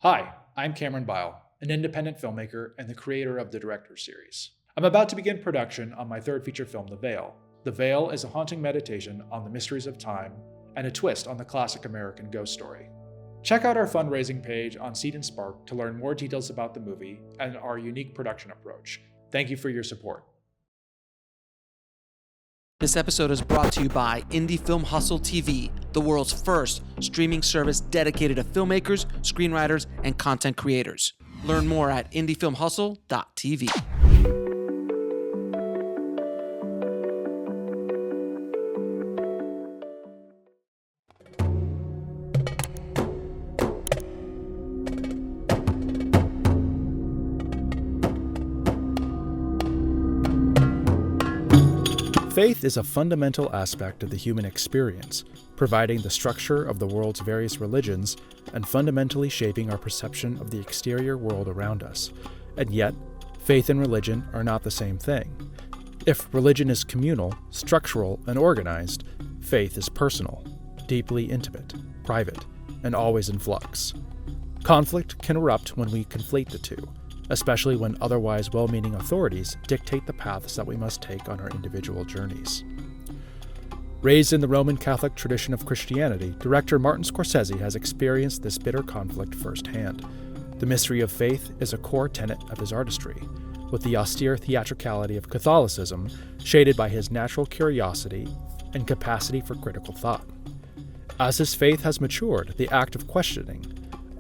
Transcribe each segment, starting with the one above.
Hi, I'm Cameron Bile, an independent filmmaker and the creator of the Director's Series. I'm about to begin production on my third feature film, The Veil. The Veil is a haunting meditation on the mysteries of time and a twist on the classic American ghost story. Check out our fundraising page on Seed and Spark to learn more details about the movie and our unique production approach. Thank you for your support. This episode is brought to you by Indie Film Hustle TV, the world's first streaming service dedicated to filmmakers, screenwriters, and content creators. Learn more at indiefilmhustle.tv. Faith is a fundamental aspect of the human experience, providing the structure of the world's various religions and fundamentally shaping our perception of the exterior world around us. And yet, faith and religion are not the same thing. If religion is communal, structural, and organized, faith is personal, deeply intimate, private, and always in flux. Conflict can erupt when we conflate the two, especially when otherwise well-meaning authorities dictate the paths that we must take on our individual journeys. Raised in the Roman Catholic tradition of Christianity, director Martin Scorsese has experienced this bitter conflict firsthand. The mystery of faith is a core tenet of his artistry, with the austere theatricality of Catholicism shaded by his natural curiosity and capacity for critical thought. As his faith has matured, the act of questioning,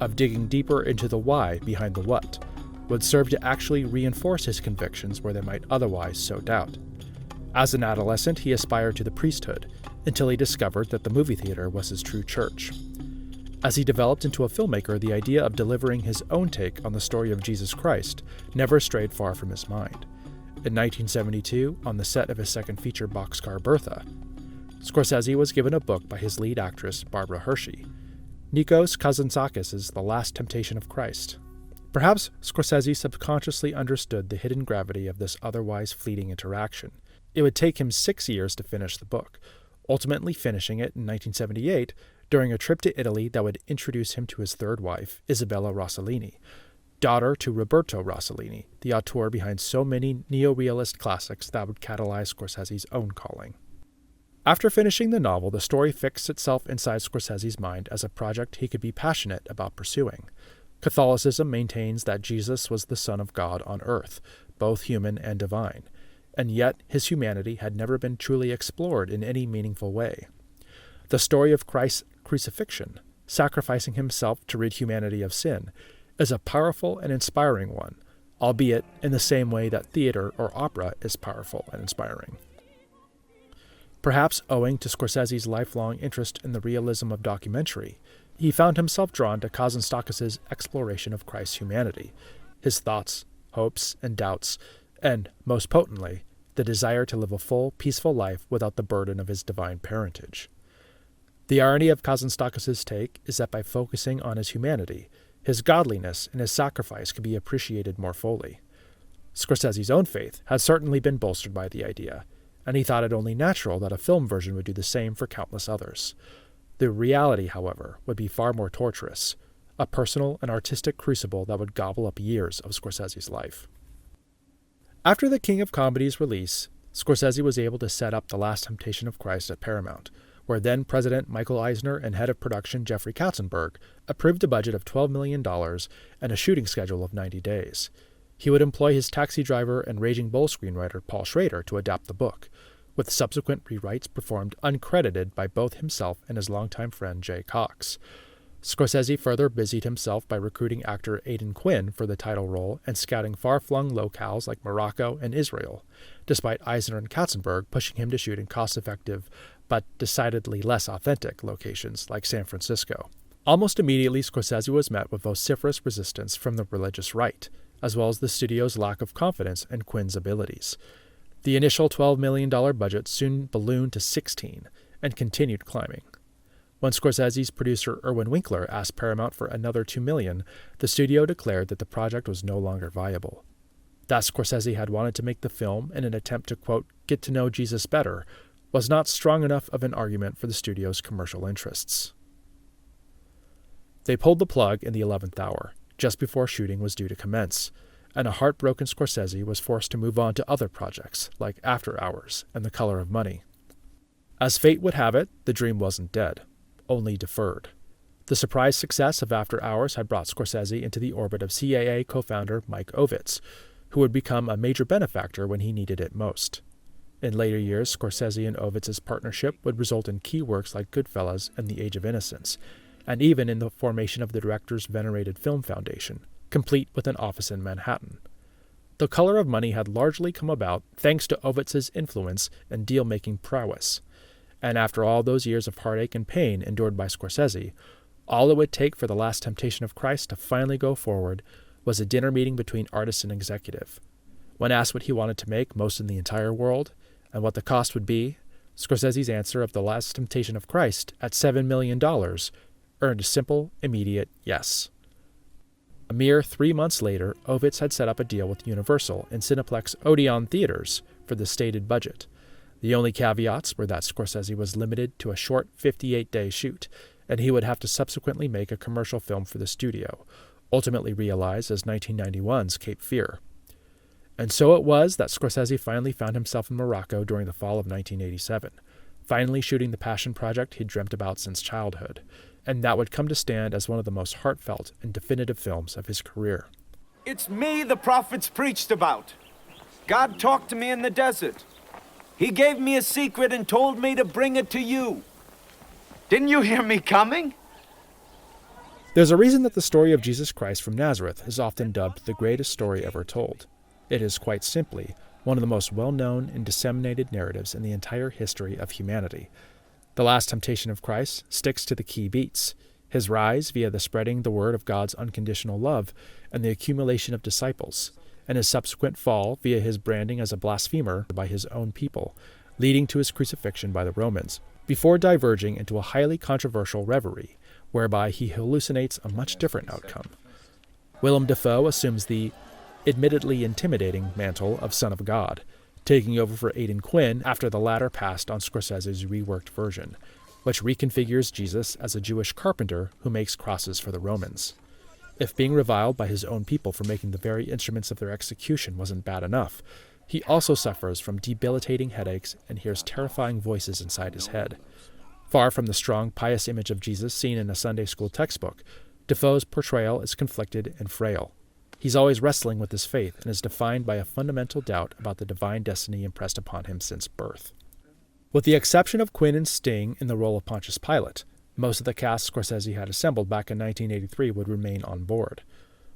of digging deeper into the why behind the what, would serve to actually reinforce his convictions where they might otherwise sow doubt. As an adolescent, he aspired to the priesthood, until he discovered that the movie theater was his true church. As he developed into a filmmaker, the idea of delivering his own take on the story of Jesus Christ never strayed far from his mind. In 1972, on the set of his second feature Boxcar Bertha, Scorsese was given a book by his lead actress, Barbara Hershey, Nikos Kazantzakis' The Last Temptation of Christ. Perhaps Scorsese subconsciously understood the hidden gravity of this otherwise fleeting interaction. It would take him 6 years to finish the book, ultimately finishing it in 1978 during a trip to Italy that would introduce him to his third wife, Isabella Rossellini, daughter to Roberto Rossellini, the auteur behind so many neo-realist classics that would catalyze Scorsese's own calling. After finishing the novel, the story fixed itself inside Scorsese's mind as a project he could be passionate about pursuing. Catholicism maintains that Jesus was the Son of God on earth, both human and divine, and yet his humanity had never been truly explored in any meaningful way. The story of Christ's crucifixion, sacrificing himself to rid humanity of sin, is a powerful and inspiring one, albeit in the same way that theater or opera is powerful and inspiring. Perhaps owing to Scorsese's lifelong interest in the realism of documentary, he found himself drawn to Kazantzakis' exploration of Christ's humanity, his thoughts, hopes, and doubts, and, most potently, the desire to live a full, peaceful life without the burden of his divine parentage. The irony of Kazantzakis' take is that by focusing on his humanity, his godliness and his sacrifice could be appreciated more fully. Scorsese's own faith had certainly been bolstered by the idea, and he thought it only natural that a film version would do the same for countless others. The reality, however, would be far more torturous, a personal and artistic crucible that would gobble up years of Scorsese's life. After The King of Comedy's release, Scorsese was able to set up The Last Temptation of Christ at Paramount, where then-President Michael Eisner and head of production Jeffrey Katzenberg approved a budget of $12 million and a shooting schedule of 90 days. He would employ his Taxi Driver and Raging Bull screenwriter Paul Schrader to adapt the book, with subsequent rewrites performed uncredited by both himself and his longtime friend Jay Cox. Scorsese further busied himself by recruiting actor Aidan Quinn for the title role and scouting far-flung locales like Morocco and Israel, despite Eisner and Katzenberg pushing him to shoot in cost-effective but decidedly less authentic locations like San Francisco. Almost immediately, Scorsese was met with vociferous resistance from the religious right, as well as the studio's lack of confidence in Quinn's abilities. The initial $12 million budget soon ballooned to $16 and continued climbing. When Scorsese's producer Irwin Winkler asked Paramount for another $2 million, the studio declared that the project was no longer viable. That Scorsese had wanted to make the film in an attempt to, quote, get to know Jesus better, was not strong enough of an argument for the studio's commercial interests. They pulled the plug in the 11th hour, just before shooting was due to commence, and a heartbroken Scorsese was forced to move on to other projects like After Hours and The Color of Money. As fate would have it, the dream wasn't dead, only deferred. The surprise success of After Hours had brought Scorsese into the orbit of CAA co-founder Mike Ovitz, who would become a major benefactor when he needed it most. In later years, Scorsese and Ovitz's partnership would result in key works like Goodfellas and The Age of Innocence, and even in the formation of the director's venerated Film Foundation, complete with an office in Manhattan. The Color of Money had largely come about thanks to Ovitz's influence and deal-making prowess. And after all those years of heartache and pain endured by Scorsese, all it would take for The Last Temptation of Christ to finally go forward was a dinner meeting between artist and executive. When asked what he wanted to make most in the entire world, and what the cost would be, Scorsese's answer of The Last Temptation of Christ at $7 million earned a simple, immediate yes. A mere 3 months later, Ovitz had set up a deal with Universal and Cineplex Odeon Theaters for the stated budget. The only caveats were that Scorsese was limited to a short 58-day shoot, and he would have to subsequently make a commercial film for the studio, ultimately realized as 1991's Cape Fear. And so it was that Scorsese finally found himself in Morocco during the fall of 1987, finally shooting the passion project he'd dreamt about since childhood, and that would come to stand as one of the most heartfelt and definitive films of his career. It's me the prophets preached about. God talked to me in the desert. He gave me a secret and told me to bring it to you. Didn't you hear me coming? There's a reason that the story of Jesus Christ from Nazareth is often dubbed the greatest story ever told. It is quite simply one of the most well-known and disseminated narratives in the entire history of humanity. The Last Temptation of Christ sticks to the key beats: his rise via the spreading the word of God's unconditional love and the accumulation of disciples, and his subsequent fall via his branding as a blasphemer by his own people, leading to his crucifixion by the Romans, before diverging into a highly controversial reverie, whereby he hallucinates a much different outcome. Willem Dafoe assumes the admittedly intimidating mantle of Son of God, taking over for Aidan Quinn after the latter passed on Scorsese's reworked version, which reconfigures Jesus as a Jewish carpenter who makes crosses for the Romans. If being reviled by his own people for making the very instruments of their execution wasn't bad enough, he also suffers from debilitating headaches and hears terrifying voices inside his head. Far from the strong, pious image of Jesus seen in a Sunday school textbook, Dafoe's portrayal is conflicted and frail. He's always wrestling with his faith and is defined by a fundamental doubt about the divine destiny impressed upon him since birth. With the exception of Quinn and Sting in the role of Pontius Pilate, most of the cast Scorsese had assembled back in 1983 would remain on board.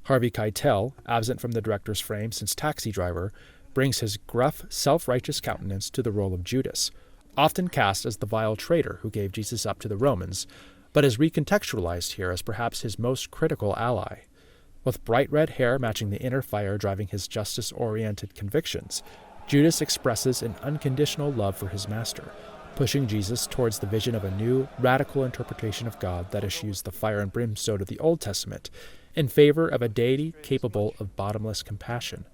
Harvey Keitel, absent from the director's frame since Taxi Driver, brings his gruff, self-righteous countenance to the role of Judas, often cast as the vile traitor who gave Jesus up to the Romans, but is recontextualized here as perhaps his most critical ally. With bright red hair matching the inner fire driving his justice-oriented convictions, Judas expresses an unconditional love for his master, pushing Jesus towards the vision of a new, radical interpretation of God that eschews the fire and brimstone of the Old Testament in favor of a deity capable of bottomless compassion.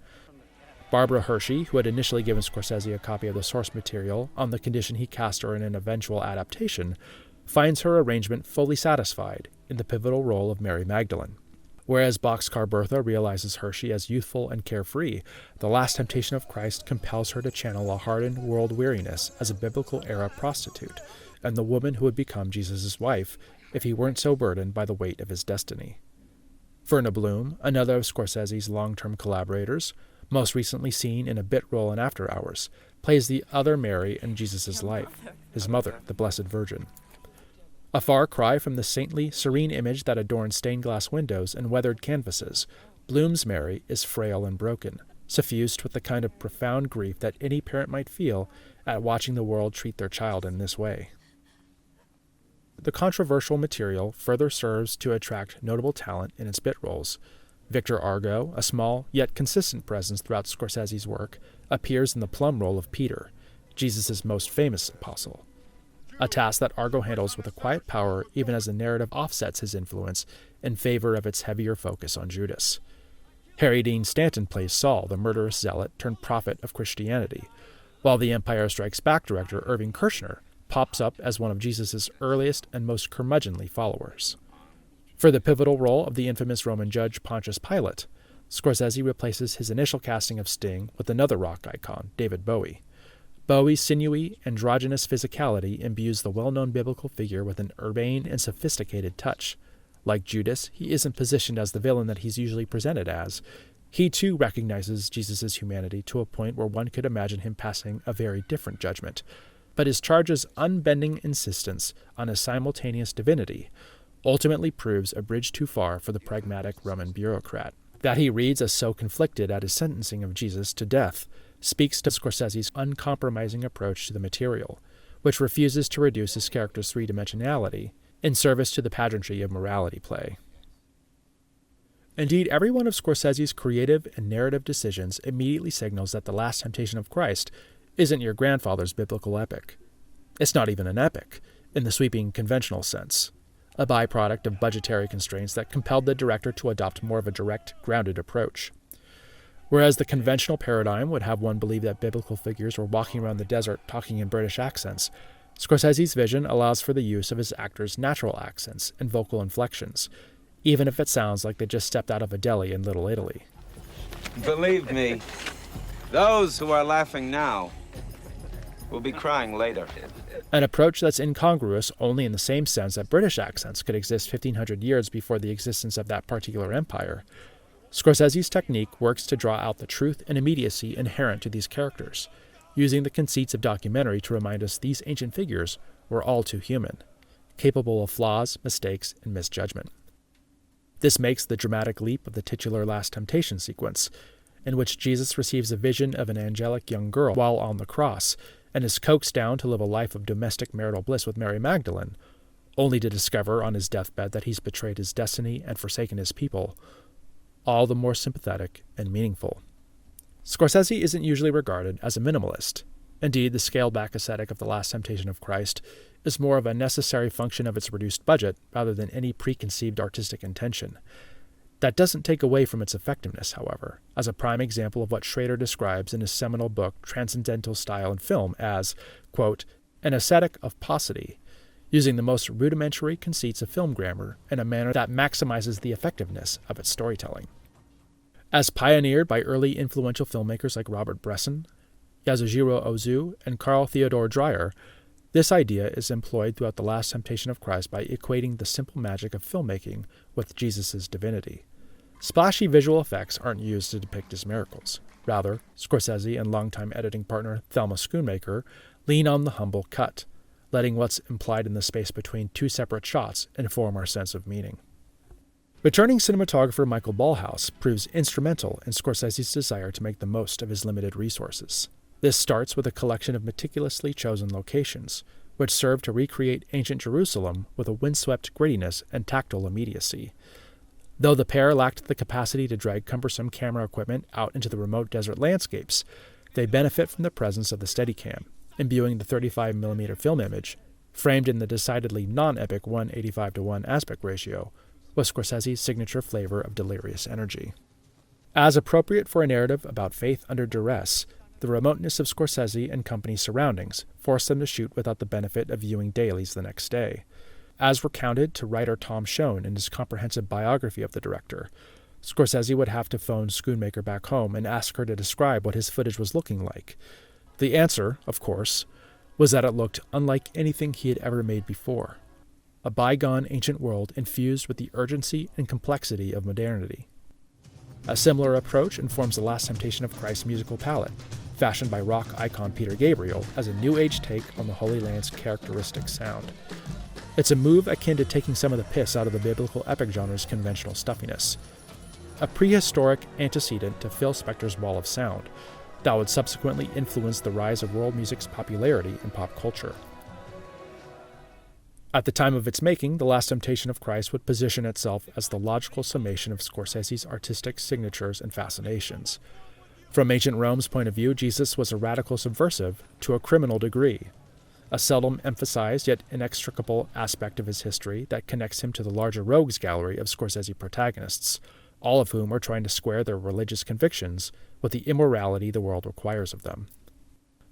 Barbara Hershey, who had initially given Scorsese a copy of the source material on the condition he cast her in an eventual adaptation, finds her arrangement fully satisfied in the pivotal role of Mary Magdalene. Whereas Boxcar Bertha realizes Hershey as youthful and carefree, The Last Temptation of Christ compels her to channel a hardened world weariness as a biblical-era prostitute, and the woman who would become Jesus' wife if he weren't so burdened by the weight of his destiny. Verna Bloom, another of Scorsese's long-term collaborators, most recently seen in a bit role in After Hours, plays the other Mary in Jesus' life, his mother, the Blessed Virgin. A far cry from the saintly, serene image that adorns stained-glass windows and weathered canvases, Bloom's Mary is frail and broken, suffused with the kind of profound grief that any parent might feel at watching the world treat their child in this way. The controversial material further serves to attract notable talent in its bit roles. Victor Argo, a small yet consistent presence throughout Scorsese's work, appears in the plum role of Peter, Jesus' most famous apostle, a task that Argo handles with a quiet power even as the narrative offsets his influence in favor of its heavier focus on Judas. Harry Dean Stanton plays Saul, the murderous zealot turned prophet of Christianity, while the Empire Strikes Back director Irving Kershner pops up as one of Jesus' earliest and most curmudgeonly followers. For the pivotal role of the infamous Roman judge Pontius Pilate, Scorsese replaces his initial casting of Sting with another rock icon, David Bowie. Bowie's sinewy, androgynous physicality imbues the well-known biblical figure with an urbane and sophisticated touch. Like Judas, he isn't positioned as the villain that he's usually presented as. He too recognizes Jesus' humanity to a point where one could imagine him passing a very different judgment. But his charge's unbending insistence on his simultaneous divinity ultimately proves a bridge too far for the pragmatic Roman bureaucrat. That he reads as so conflicted at his sentencing of Jesus to death speaks to Scorsese's uncompromising approach to the material, which refuses to reduce his character's three-dimensionality in service to the pageantry of morality play. Indeed, every one of Scorsese's creative and narrative decisions immediately signals that The Last Temptation of Christ isn't your grandfather's biblical epic. It's not even an epic, in the sweeping conventional sense, a byproduct of budgetary constraints that compelled the director to adopt more of a direct, grounded approach. Whereas the conventional paradigm would have one believe that biblical figures were walking around the desert talking in British accents, Scorsese's vision allows for the use of his actors' natural accents and vocal inflections, even if it sounds like they just stepped out of a deli in Little Italy. Believe me, those who are laughing now will be crying later. An approach that's incongruous only in the same sense that British accents could exist 1,500 years before the existence of that particular empire. Scorsese's technique works to draw out the truth and immediacy inherent to these characters, using the conceits of documentary to remind us these ancient figures were all too human, capable of flaws, mistakes, and misjudgment. This makes the dramatic leap of the titular Last Temptation sequence, in which Jesus receives a vision of an angelic young girl while on the cross, and is coaxed down to live a life of domestic marital bliss with Mary Magdalene, only to discover on his deathbed that he's betrayed his destiny and forsaken his people, all the more sympathetic and meaningful. Scorsese isn't usually regarded as a minimalist. Indeed, the scaled-back aesthetic of The Last Temptation of Christ is more of a necessary function of its reduced budget rather than any preconceived artistic intention. That doesn't take away from its effectiveness, however, as a prime example of what Schrader describes in his seminal book Transcendental Style in Film as, quote, an aesthetic of paucity, using the most rudimentary conceits of film grammar in a manner that maximizes the effectiveness of its storytelling. As pioneered by early influential filmmakers like Robert Bresson, Yasujiro Ozu, and Carl Theodor Dreyer, this idea is employed throughout The Last Temptation of Christ by equating the simple magic of filmmaking with Jesus' divinity. Splashy visual effects aren't used to depict his miracles. Rather, Scorsese and longtime editing partner Thelma Schoonmaker lean on the humble cut, letting what's implied in the space between two separate shots inform our sense of meaning. Returning cinematographer Michael Ballhaus proves instrumental in Scorsese's desire to make the most of his limited resources. This starts with a collection of meticulously chosen locations, which serve to recreate ancient Jerusalem with a windswept grittiness and tactile immediacy. Though the pair lacked the capacity to drag cumbersome camera equipment out into the remote desert landscapes, they benefit from the presence of the Steadicam, imbuing the 35mm film image, framed in the decidedly non-epic 1:85:1 aspect ratio, with Scorsese's signature flavor of delirious energy. As appropriate for a narrative about faith under duress, the remoteness of Scorsese and company's surroundings forced them to shoot without the benefit of viewing dailies the next day. As recounted to writer Tom Schoen in his comprehensive biography of the director, Scorsese would have to phone Schoonmaker back home and ask her to describe what his footage was looking like. The answer, of course, was that it looked unlike anything he had ever made before. A bygone ancient world infused with the urgency and complexity of modernity. A similar approach informs The Last Temptation of Christ's musical palette, fashioned by rock icon Peter Gabriel as a New Age take on the Holy Land's characteristic sound. It's a move akin to taking some of the piss out of the biblical epic genre's conventional stuffiness. A prehistoric antecedent to Phil Spector's Wall of Sound that would subsequently influence the rise of world music's popularity in pop culture. At the time of its making, The Last Temptation of Christ would position itself as the logical summation of Scorsese's artistic signatures and fascinations. From ancient Rome's point of view, Jesus was a radical subversive to a criminal degree, a seldom emphasized yet inextricable aspect of his history that connects him to the larger rogues gallery of Scorsese protagonists, all of whom are trying to square their religious convictions with the immorality the world requires of them.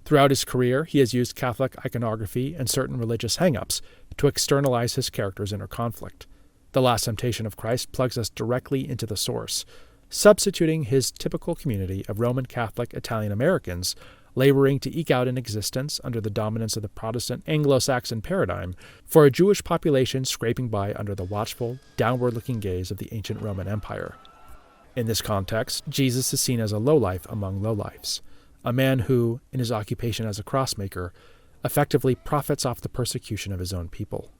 Throughout his career, he has used Catholic iconography and certain religious hang-ups to externalize his character's inner conflict. The Last Temptation of Christ plugs us directly into the source, substituting his typical community of Roman Catholic Italian Americans laboring to eke out an existence under the dominance of the Protestant Anglo-Saxon paradigm for a Jewish population scraping by under the watchful, downward-looking gaze of the ancient Roman Empire. In this context, Jesus is seen as a lowlife among lowlifes, a man who, in his occupation as a crossmaker, effectively profits off the persecution of his own people.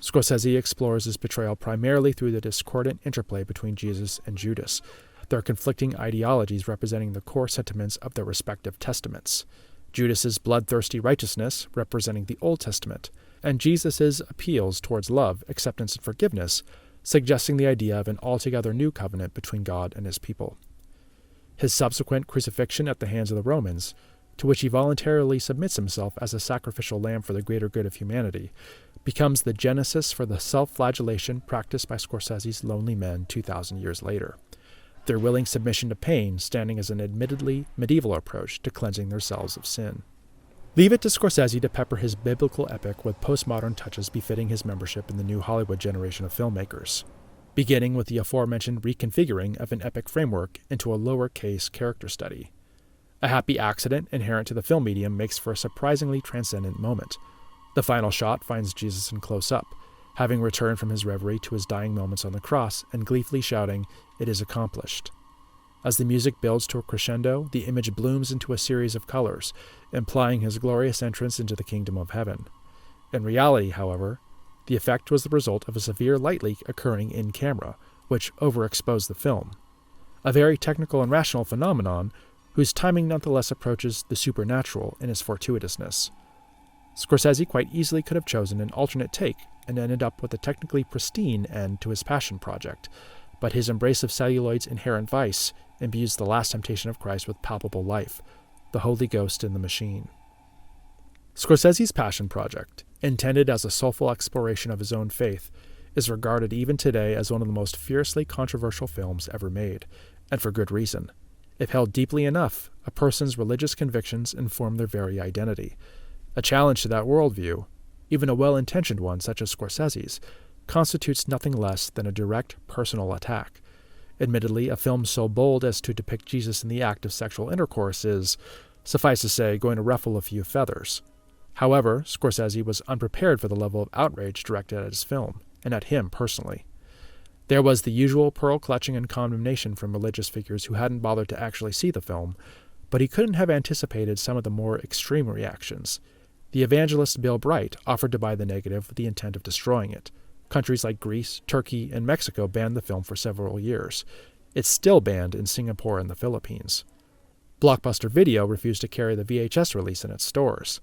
Scorsese explores his portrayal primarily through the discordant interplay between Jesus and Judas, their conflicting ideologies representing the core sentiments of their respective testaments. Judas's bloodthirsty righteousness representing the Old Testament, and Jesus's appeals towards love, acceptance, and forgiveness, suggesting the idea of an altogether new covenant between God and his people. His subsequent crucifixion at the hands of the Romans, to which he voluntarily submits himself as a sacrificial lamb for the greater good of humanity, becomes the genesis for the self-flagellation practiced by Scorsese's lonely men 2,000 years later, their willing submission to pain standing as an admittedly medieval approach to cleansing their selves of sin. Leave it to Scorsese to pepper his biblical epic with postmodern touches befitting his membership in the new Hollywood generation of filmmakers, beginning with the aforementioned reconfiguring of an epic framework into a lowercase character study. A happy accident inherent to the film medium makes for a surprisingly transcendent moment. The final shot finds Jesus in close-up, having returned from his reverie to his dying moments on the cross and gleefully shouting, "It is accomplished." As the music builds to a crescendo, the image blooms into a series of colors, implying his glorious entrance into the kingdom of heaven. In reality, however, the effect was the result of a severe light leak occurring in camera, which overexposed the film. A very technical and rational phenomenon, whose timing nonetheless approaches the supernatural in its fortuitousness. Scorsese quite easily could have chosen an alternate take and ended up with a technically pristine end to his passion project, but his embrace of celluloid's inherent vice imbues The Last Temptation of Christ with palpable life, the Holy Ghost in the machine. Scorsese's passion project, intended as a soulful exploration of his own faith, is regarded even today as one of the most fiercely controversial films ever made, and for good reason. If held deeply enough, a person's religious convictions inform their very identity. A challenge to that worldview, even a well-intentioned one such as Scorsese's, constitutes nothing less than a direct personal attack. Admittedly, a film so bold as to depict Jesus in the act of sexual intercourse is, suffice to say, going to ruffle a few feathers. However, Scorsese was unprepared for the level of outrage directed at his film, and at him personally. There was the usual pearl-clutching and condemnation from religious figures who hadn't bothered to actually see the film, but he couldn't have anticipated some of the more extreme reactions. The evangelist Bill Bright offered to buy the negative with the intent of destroying it. Countries like Greece, Turkey, and Mexico banned the film for several years. It's still banned in Singapore and the Philippines. Blockbuster Video refused to carry the VHS release in its stores.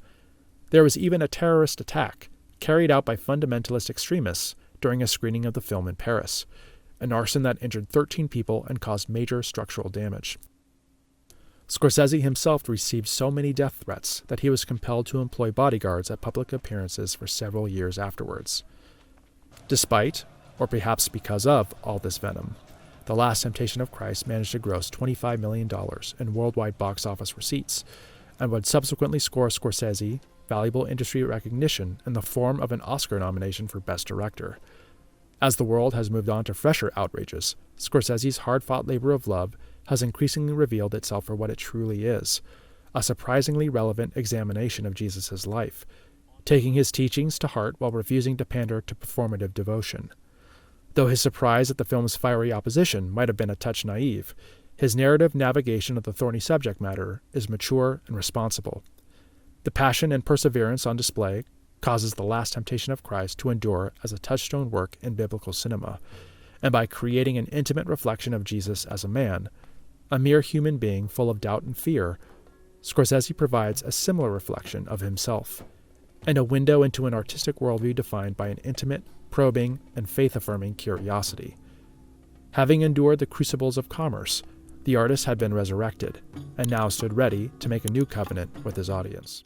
There was even a terrorist attack, carried out by fundamentalist extremists during a screening of the film in Paris, an arson that injured 13 people and caused major structural damage. Scorsese himself received so many death threats that he was compelled to employ bodyguards at public appearances for several years afterwards. Despite, or perhaps because of, all this venom, The Last Temptation of Christ managed to gross $25 million in worldwide box office receipts, and would subsequently score Scorsese valuable industry recognition in the form of an Oscar nomination for Best Director. As the world has moved on to fresher outrages, Scorsese's hard-fought labor of love has increasingly revealed itself for what it truly is, a surprisingly relevant examination of Jesus' life, taking his teachings to heart while refusing to pander to performative devotion. Though his surprise at the film's fiery opposition might have been a touch naive, his narrative navigation of the thorny subject matter is mature and responsible. The passion and perseverance on display causes The Last Temptation of Christ to endure as a touchstone work in biblical cinema, and by creating an intimate reflection of Jesus as a man, a mere human being full of doubt and fear, Scorsese provides a similar reflection of himself, and a window into an artistic worldview defined by an intimate, probing, and faith-affirming curiosity. Having endured the crucibles of commerce, the artist had been resurrected, and now stood ready to make a new covenant with his audience.